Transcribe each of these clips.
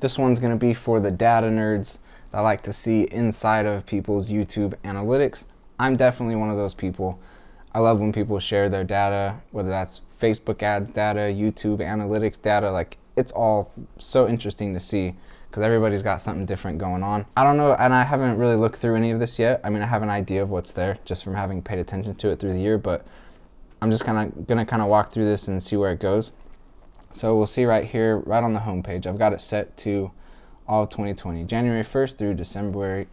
This one's going to be for the data nerds that like to see inside of people's YouTube analytics. I'm definitely one of those people. I love when people share their data, whether that's Facebook ads data, YouTube analytics data. Like, it's all so interesting to see because everybody's got something different going on. I don't know, and I haven't really looked through any of this yet. I mean, I have an idea of what's there just from having paid attention to it through the year, but I'm just gonna walk through this and see where it goes. So we'll see right here, right on the home page. I've got it set to all of 2020, January 1st through December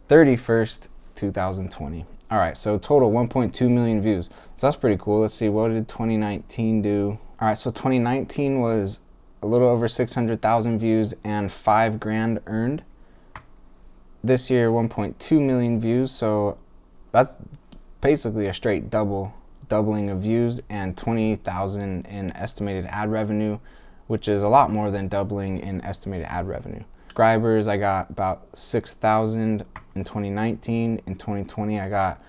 31st, 2020. All right, so total 1.2 million views. So that's pretty cool. Let's see, what did 2019 do? All right, so 2019 was a little over 600,000 views and $5,000 earned. This year, 1.2 million views. So that's basically a straight doubling of views and 20,000 in estimated ad revenue, which is a lot more than doubling in estimated ad revenue. Subscribers, I got about 6,000 in 2019. In 2020, I got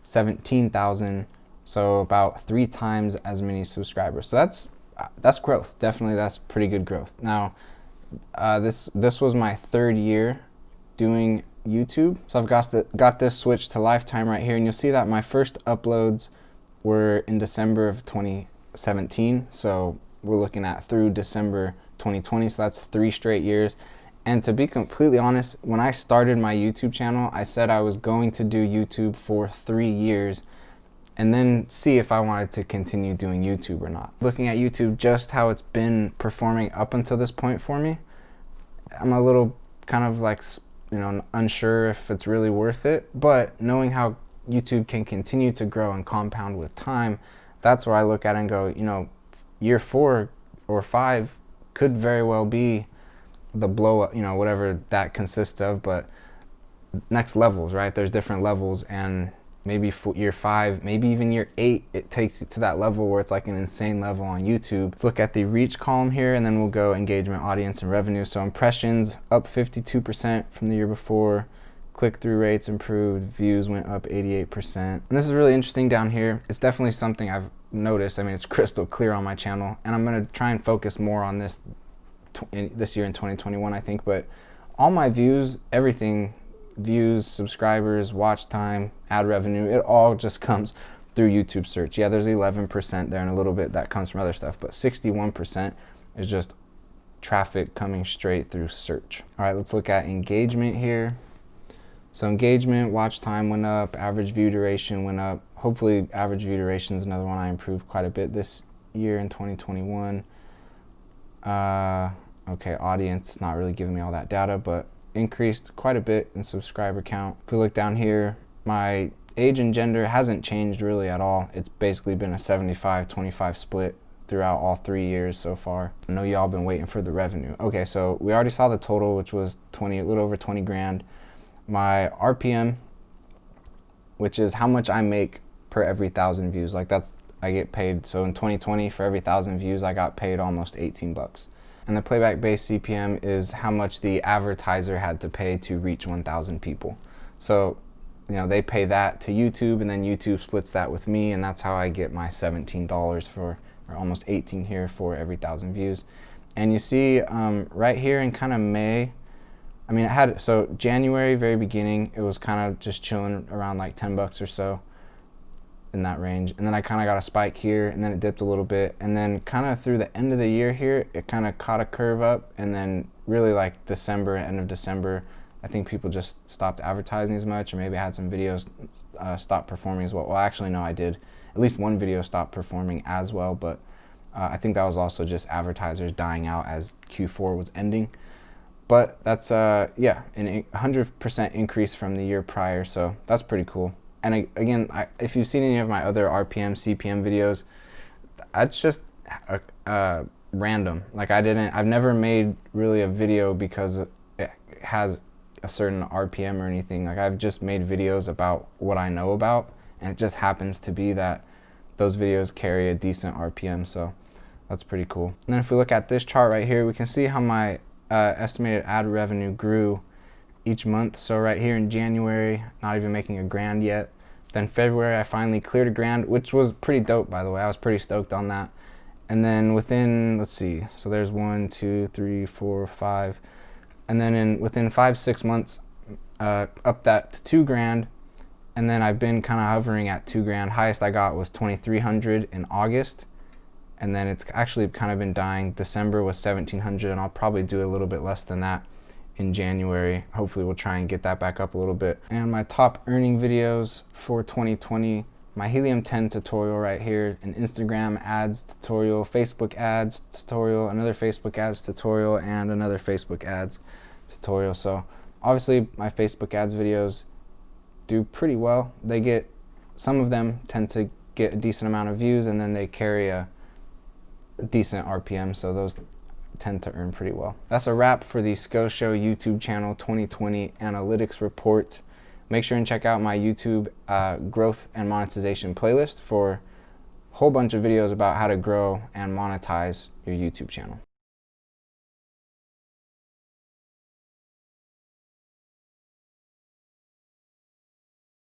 17,000, so about 3 times as many subscribers. So that's growth. Definitely, that's pretty good growth. Now, this was my 3rd year doing YouTube, so I've got this switched to lifetime right here, and you'll see that my first uploads were in December of 2017. So we're looking at through December 2020. So that's 3 straight years. And to be completely honest, when I started my YouTube channel, I said I was going to do YouTube for 3 years and then see if I wanted to continue doing YouTube or not. Looking at YouTube, just how it's been performing up until this point for me, I'm a little kind of like, unsure if it's really worth it. But knowing how YouTube can continue to grow and compound with time, that's where I look at it and go, year 4 or 5 could very well be the blow up, whatever that consists of, but next levels, right? There's different levels, and maybe for year 5, maybe even year 8, it takes you to that level where it's like an insane level on YouTube. Let's look at the reach column here, and then we'll go engagement, audience, and revenue. So impressions up 52% from the year before. Click-through rates improved, views went up 88%. And this is really interesting down here. It's definitely something I've noticed. I mean, it's crystal clear on my channel, and I'm gonna try and focus more on this year in 2021, I think. But all my views, everything, views, subscribers, watch time, ad revenue, it all just comes through YouTube search. Yeah, there's 11% there and a little bit that comes from other stuff, but 61% is just traffic coming straight through search. All right, let's look at engagement here. So engagement, watch time went up, average view duration went up. Hopefully average view duration is another one I improved quite a bit this year in 2021. Okay, audience, not really giving me all that data, but increased quite a bit in subscriber count. If we look down here, my age and gender hasn't changed really at all. It's basically been a 75-25 split throughout all 3 years so far. I know y'all been waiting for the revenue. Okay, so we already saw the total, which was a little over 20 grand. My RPM, which is how much I make per every 1,000 views. Like, I get paid. So in 2020, for every 1,000 views, I got paid almost 18 bucks. And the playback based CPM is how much the advertiser had to pay to reach 1,000 people. So, they pay that to YouTube, and then YouTube splits that with me, and that's how I get my $17 or almost 18 here for every 1,000 views. And you see right here in kind of May, I mean, so January, very beginning, it was kind of just chilling around like 10 bucks or so in that range. And then I kind of got a spike here, and then it dipped a little bit. And then kind of through the end of the year here, it kind of caught a curve up. And then really like December, end of December, I think people just stopped advertising as much, or maybe I had some videos stop performing as well. Well, actually, no, I did. At least one video stopped performing as well, but I think that was also just advertisers dying out as Q4 was ending. But that's, yeah, an 100% increase from the year prior, so that's pretty cool. And again, if you've seen any of my other RPM, CPM videos, that's just random. Like, I've never made really a video because it has a certain RPM or anything. Like, I've just made videos about what I know about, and it just happens to be that those videos carry a decent RPM, so that's pretty cool. And then if we look at this chart right here, we can see how my estimated ad revenue grew each month. So right here in January, not even making $1,000 yet. Then February, I finally cleared $1,000, which was pretty dope, by the way. I was pretty stoked on that. And then within, let's see, so there's 1, 2, 3, 4, 5, and then within 5-6 months, up that to 2 grand, and then I've been kind of hovering at 2 grand. Highest I got was 2,300 in August, and then it's actually kind of been dying. December was 1,700, and I'll probably do a little bit less than that in January. Hopefully we'll try and get that back up a little bit. And my top earning videos for 2020, my Helium-10 tutorial right here, an Instagram ads tutorial, Facebook ads tutorial, another Facebook ads tutorial, and another Facebook ads tutorial. So obviously my Facebook ads videos do pretty well. They get, some of them tend to get a decent amount of views, and then they carry a decent RPM, so those tend to earn pretty well. That's a wrap for the SCO Show YouTube channel 2020 analytics report. Make sure and check out my YouTube growth and monetization playlist for a whole bunch of videos about how to grow and monetize your YouTube channel.